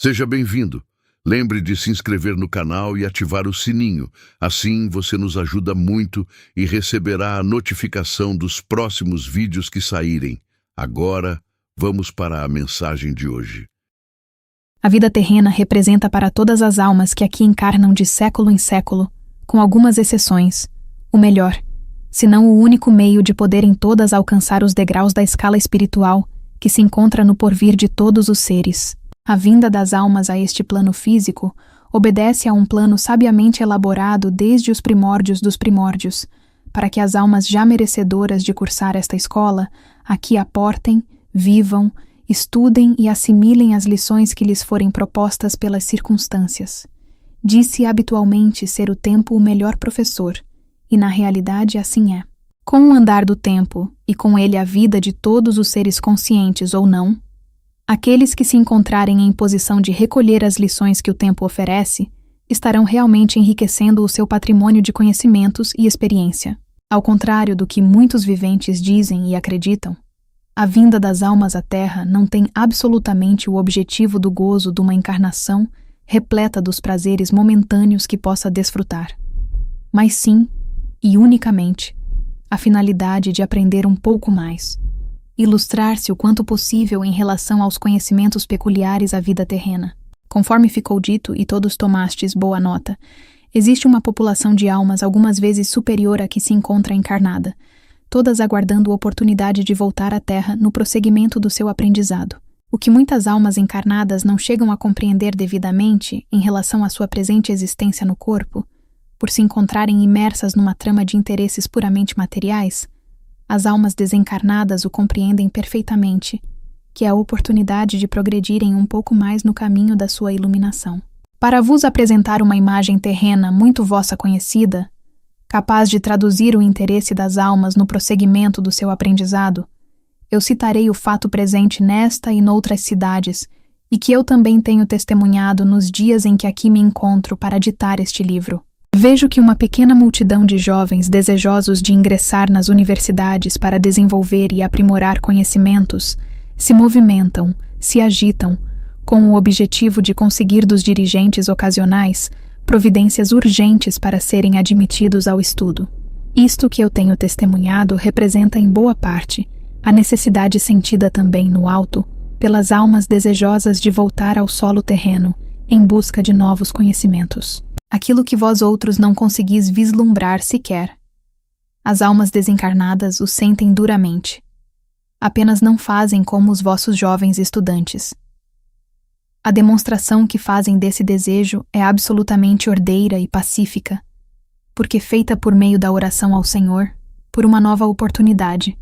Seja bem-vindo. Lembre de se inscrever no canal e ativar o sininho. Assim você nos ajuda muito e receberá a notificação dos próximos vídeos que saírem. Agora, vamos para a mensagem de hoje. A vida terrena representa para todas as almas que aqui encarnam de século em século, com algumas exceções, o melhor, se não o único meio de poderem todas alcançar os degraus da escala espiritual que se encontra no porvir de todos os seres. A vinda das almas a este plano físico obedece a um plano sabiamente elaborado desde os primórdios dos primórdios, para que as almas já merecedoras de cursar esta escola aqui aportem, vivam, estudem e assimilem as lições que lhes forem propostas pelas circunstâncias. Diz-se habitualmente ser o tempo o melhor professor, e na realidade assim é. Com o andar do tempo, e com ele a vida de todos os seres conscientes ou não, aqueles que se encontrarem em posição de recolher as lições que o tempo oferece, estarão realmente enriquecendo o seu patrimônio de conhecimentos e experiência. Ao contrário do que muitos viventes dizem e acreditam, a vinda das almas à Terra não tem absolutamente o objetivo do gozo de uma encarnação repleta dos prazeres momentâneos que possa desfrutar, mas sim, e unicamente, a finalidade de aprender um pouco mais, ilustrar-se o quanto possível em relação aos conhecimentos peculiares à vida terrena. Conforme ficou dito, e todos tomastes boa nota, existe uma população de almas algumas vezes superior à que se encontra encarnada, todas aguardando oportunidade de voltar à Terra no prosseguimento do seu aprendizado. O que muitas almas encarnadas não chegam a compreender devidamente em relação à sua presente existência no corpo, por se encontrarem imersas numa trama de interesses puramente materiais, as almas desencarnadas o compreendem perfeitamente, que é a oportunidade de progredirem um pouco mais no caminho da sua iluminação. Para vos apresentar uma imagem terrena muito vossa conhecida, capaz de traduzir o interesse das almas no prosseguimento do seu aprendizado, eu citarei o fato presente nesta e noutras cidades, e que eu também tenho testemunhado nos dias em que aqui me encontro para ditar este livro. Vejo que uma pequena multidão de jovens desejosos de ingressar nas universidades para desenvolver e aprimorar conhecimentos se movimentam, se agitam, com o objetivo de conseguir dos dirigentes ocasionais providências urgentes para serem admitidos ao estudo. Isto que eu tenho testemunhado representa em boa parte a necessidade sentida também no alto pelas almas desejosas de voltar ao solo terreno em busca de novos conhecimentos. Aquilo que vós outros não conseguis vislumbrar sequer. As almas desencarnadas o sentem duramente. Apenas não fazem como os vossos jovens estudantes. A demonstração que fazem desse desejo é absolutamente ordeira e pacífica, porque feita por meio da oração ao Senhor, por uma nova oportunidade.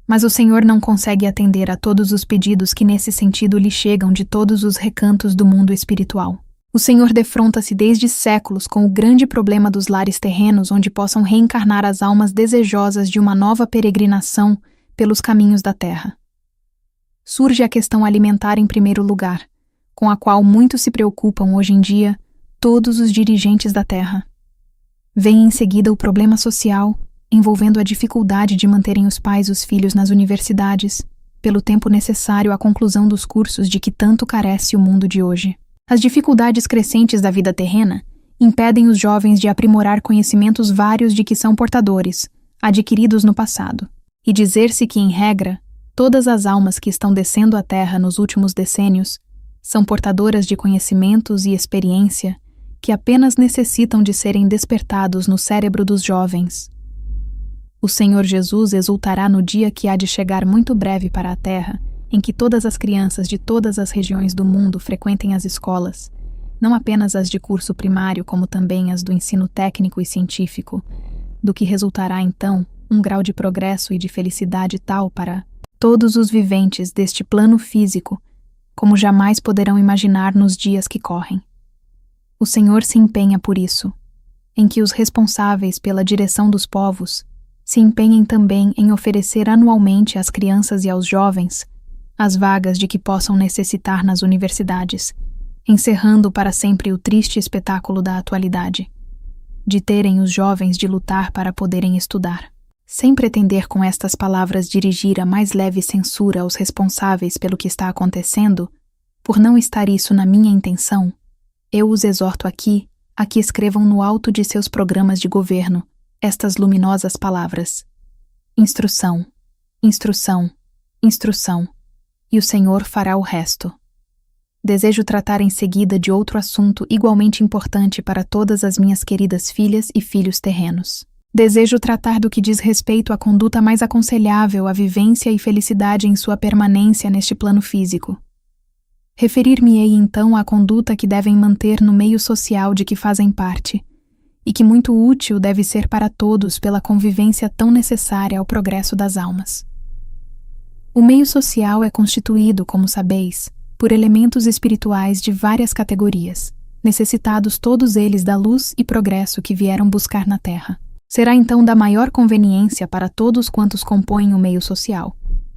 Mas o Senhor não consegue atender a todos os pedidos que nesse sentido lhe chegam de todos os recantos do mundo espiritual. O Senhor defronta-se desde séculos com o grande problema dos lares terrenos onde possam reencarnar as almas desejosas de uma nova peregrinação pelos caminhos da terra. Surge a questão alimentar em primeiro lugar, com a qual muito se preocupam hoje em dia todos os dirigentes da terra. Vem em seguida o problema social, envolvendo a dificuldade de manterem os pais e os filhos nas universidades, pelo tempo necessário à conclusão dos cursos de que tanto carece o mundo de hoje. As dificuldades crescentes da vida terrena impedem os jovens de aprimorar conhecimentos vários de que são portadores, adquiridos no passado, e dizer-se que, em regra, todas as almas que estão descendo à Terra nos últimos decênios são portadoras de conhecimentos e experiência que apenas necessitam de serem despertados no cérebro dos jovens. O Senhor Jesus exultará no dia que há de chegar muito breve para a Terra, em que todas as crianças de todas as regiões do mundo frequentem as escolas, não apenas as de curso primário, como também as do ensino técnico e científico, do que resultará então um grau de progresso e de felicidade tal para todos os viventes deste plano físico, como jamais poderão imaginar nos dias que correm. O Senhor se empenha por isso, em que os responsáveis pela direção dos povos se empenhem também em oferecer anualmente às crianças e aos jovens as vagas de que possam necessitar nas universidades, encerrando para sempre o triste espetáculo da atualidade, de terem os jovens de lutar para poderem estudar. Sem pretender com estas palavras dirigir a mais leve censura aos responsáveis pelo que está acontecendo, Por não estar isso na minha intenção, eu os exorto aqui a que escrevam no alto de seus programas de governo estas luminosas palavras: instrução, instrução, instrução, e o Senhor fará o resto. Desejo tratar em seguida de outro assunto igualmente importante para todas as minhas queridas filhas e filhos terrenos. Desejo tratar do que diz respeito à conduta mais aconselhável à vivência e felicidade em sua permanência neste plano físico. Referir-me-ei então à conduta que devem manter no meio social de que fazem parte, e que muito útil deve ser para todos pela convivência tão necessária ao progresso das almas. O meio social é constituído, como sabeis, por elementos espirituais de várias categorias, necessitados todos eles da luz e progresso que vieram buscar na Terra. Será então da maior conveniência para todos quantos compõem o meio social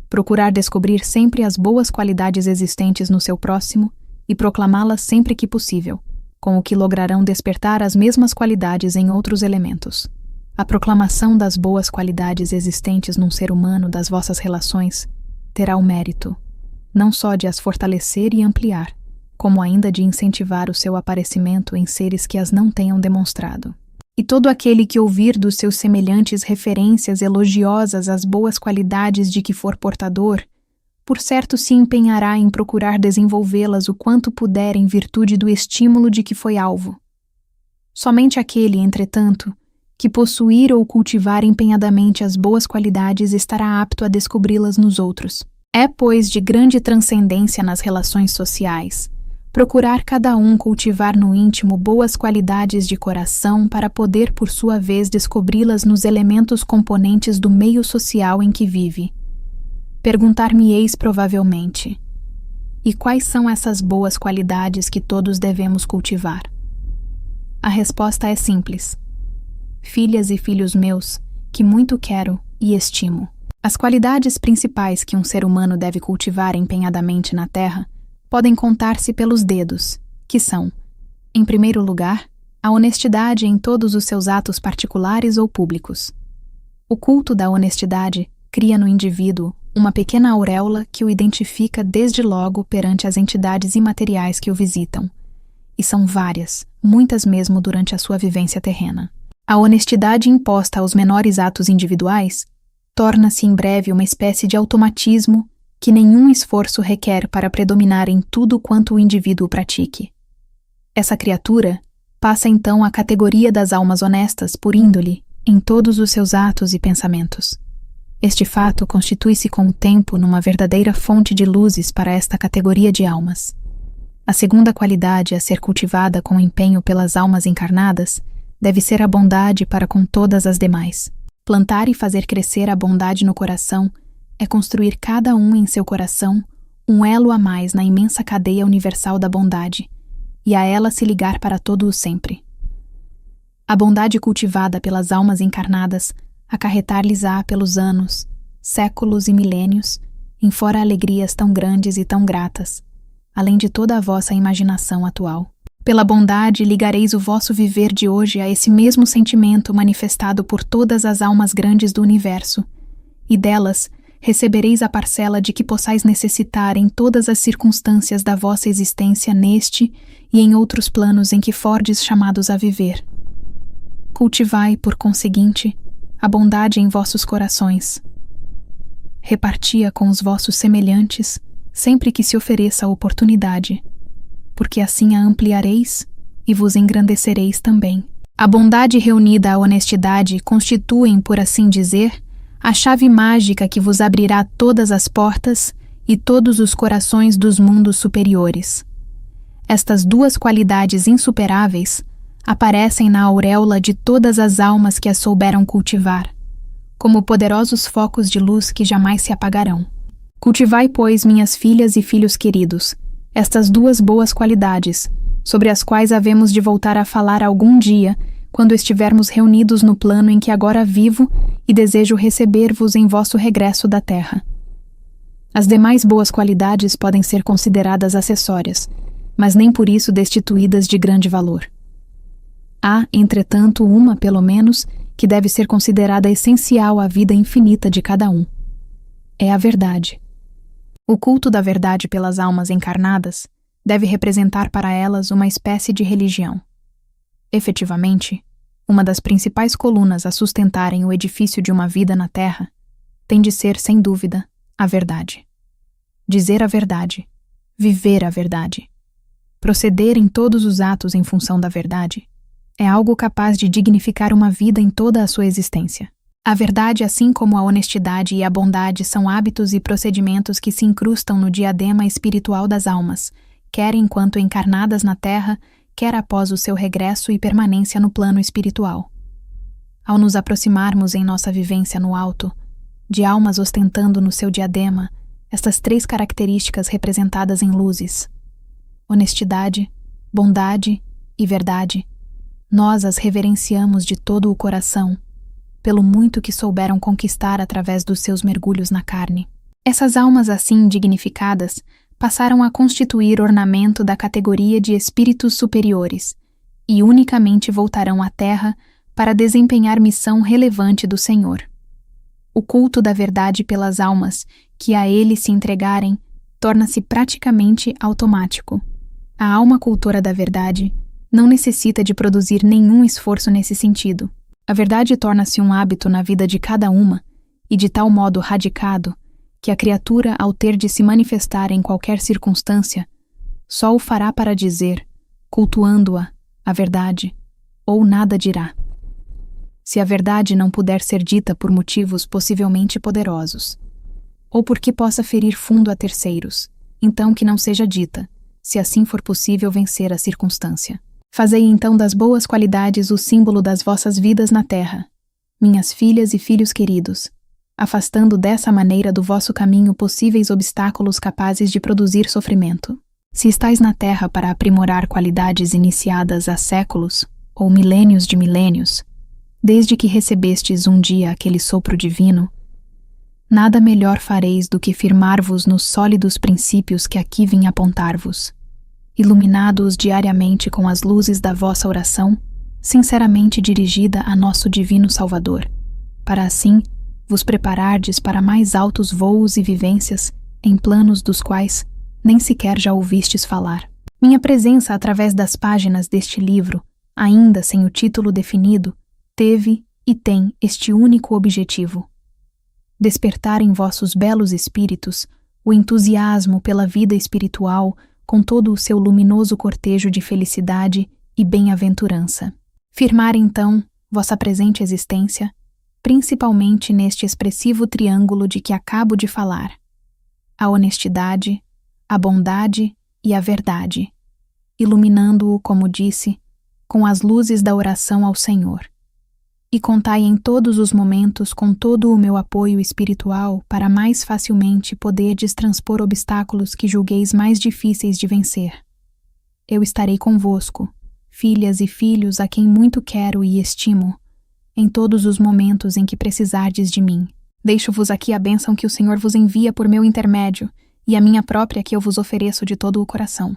procurar descobrir sempre as boas qualidades existentes no seu próximo e proclamá-las sempre que possível, com o que lograrão despertar as mesmas qualidades em outros elementos. A proclamação das boas qualidades existentes num ser humano das vossas relações terá o mérito, não só de as fortalecer e ampliar, como ainda de incentivar o seu aparecimento em seres que as não tenham demonstrado. E todo aquele que ouvir dos seus semelhantes referências elogiosas às boas qualidades de que for portador, por certo se empenhará em procurar desenvolvê-las o quanto puder em virtude do estímulo de que foi alvo. Somente aquele, entretanto, que possuir ou cultivar empenhadamente as boas qualidades estará apto a descobri-las nos outros. É, pois, de grande transcendência nas relações sociais procurar cada um cultivar no íntimo boas qualidades de coração para poder, por sua vez, descobri-las nos elementos componentes do meio social em que vive. Perguntar-me-eis provavelmente: e quais são essas boas qualidades que todos devemos cultivar? A resposta é simples: filhas e filhos meus, que muito quero e estimo. As qualidades principais que um ser humano deve cultivar empenhadamente na Terra podem contar-se pelos dedos, que são, em primeiro lugar, a honestidade em todos os seus atos particulares ou públicos. O culto da honestidade cria no indivíduo uma pequena auréola que o identifica desde logo perante as entidades imateriais que o visitam, e são várias, muitas mesmo durante a sua vivência terrena. A honestidade imposta aos menores atos individuais torna-se em breve uma espécie de automatismo que nenhum esforço requer para predominar em tudo quanto o indivíduo pratique. Essa criatura passa então à categoria das almas honestas por índole em todos os seus atos e pensamentos. Este fato constitui-se com o tempo numa verdadeira fonte de luzes para esta categoria de almas. A segunda qualidade a ser cultivada com empenho pelas almas encarnadas deve ser a bondade para com todas as demais. Plantar e fazer crescer a bondade no coração é construir cada um em seu coração um elo a mais na imensa cadeia universal da bondade, e a ela se ligar para todo o sempre. A bondade cultivada pelas almas encarnadas acarretar-lhes-á pelos anos, séculos e milênios, enfora alegrias tão grandes e tão gratas, além de toda a vossa imaginação atual. Pela bondade ligareis o vosso viver de hoje a esse mesmo sentimento manifestado por todas as almas grandes do universo, e delas recebereis a parcela de que possais necessitar em todas as circunstâncias da vossa existência neste e em outros planos em que fordes chamados a viver. Cultivai, por conseguinte, a bondade em vossos corações. Reparti-a com os vossos semelhantes sempre que se ofereça a oportunidade, porque assim a ampliareis e vos engrandecereis também. A bondade reunida à honestidade constituem, por assim dizer, a chave mágica que vos abrirá todas as portas e todos os corações dos mundos superiores. Estas duas qualidades insuperáveis aparecem na auréola de todas as almas que as souberam cultivar, como poderosos focos de luz que jamais se apagarão. Cultivai, pois, minhas filhas e filhos queridos, estas duas boas qualidades, sobre as quais havemos de voltar a falar algum dia, quando estivermos reunidos no plano em que agora vivo e desejo receber-vos em vosso regresso da terra. As demais boas qualidades podem ser consideradas acessórias, mas nem por isso destituídas de grande valor. Há, entretanto, uma, pelo menos, que deve ser considerada essencial à vida infinita de cada um. É a verdade. O culto da verdade pelas almas encarnadas deve representar para elas uma espécie de religião. Efetivamente, uma das principais colunas a sustentarem o edifício de uma vida na Terra tem de ser, sem dúvida, a verdade. Dizer a verdade, viver a verdade, proceder em todos os atos em função da verdade, é algo capaz de dignificar uma vida em toda a sua existência. A verdade, assim como a honestidade e a bondade, são hábitos e procedimentos que se incrustam no diadema espiritual das almas, quer enquanto encarnadas na Terra, quer após o seu regresso e permanência no plano espiritual. Ao nos aproximarmos em nossa vivência no alto, de almas ostentando no seu diadema estas 3 características representadas em luzes: honestidade, bondade e verdade, nós as reverenciamos de todo o coração, pelo muito que souberam conquistar através dos seus mergulhos na carne. Essas almas assim dignificadas passaram a constituir ornamento da categoria de espíritos superiores e unicamente voltarão à Terra para desempenhar missão relevante do Senhor. O culto da verdade pelas almas que a ele se entregarem torna-se praticamente automático. A alma cultora da verdade não necessita de produzir nenhum esforço nesse sentido. A verdade torna-se um hábito na vida de cada uma e de tal modo radicado que a criatura, ao ter de se manifestar em qualquer circunstância, só o fará para dizer, cultuando-a, a verdade, ou nada dirá. Se a verdade não puder ser dita por motivos possivelmente poderosos, ou porque possa ferir fundo a terceiros, então que não seja dita, se assim for possível vencer a circunstância. Fazei então das boas qualidades o símbolo das vossas vidas na terra, minhas filhas e filhos queridos, afastando dessa maneira do vosso caminho possíveis obstáculos capazes de produzir sofrimento. Se estáis na terra para aprimorar qualidades iniciadas há séculos, ou milênios de milênios, desde que recebestes um dia aquele sopro divino, nada melhor fareis do que firmar-vos nos sólidos princípios que aqui vim apontar-vos, iluminados diariamente com as luzes da vossa oração, sinceramente dirigida a nosso divino Salvador, para assim vos preparardes para mais altos voos e vivências em planos dos quais nem sequer já ouvistes falar. Minha presença através das páginas deste livro, ainda sem o título definido, teve e tem este único objetivo: despertar em vossos belos espíritos o entusiasmo pela vida espiritual com todo o seu luminoso cortejo de felicidade e bem-aventurança. Firmar, então, vossa presente existência, principalmente neste expressivo triângulo de que acabo de falar: a honestidade, a bondade e a verdade, iluminando-o, como disse, com as luzes da oração ao Senhor. E contai em todos os momentos com todo o meu apoio espiritual para mais facilmente poderdes transpor obstáculos que julgueis mais difíceis de vencer. Eu estarei convosco, filhas e filhos a quem muito quero e estimo, em todos os momentos em que precisardes de mim. Deixo-vos aqui a bênção que o Senhor vos envia por meu intermédio e a minha própria que eu vos ofereço de todo o coração.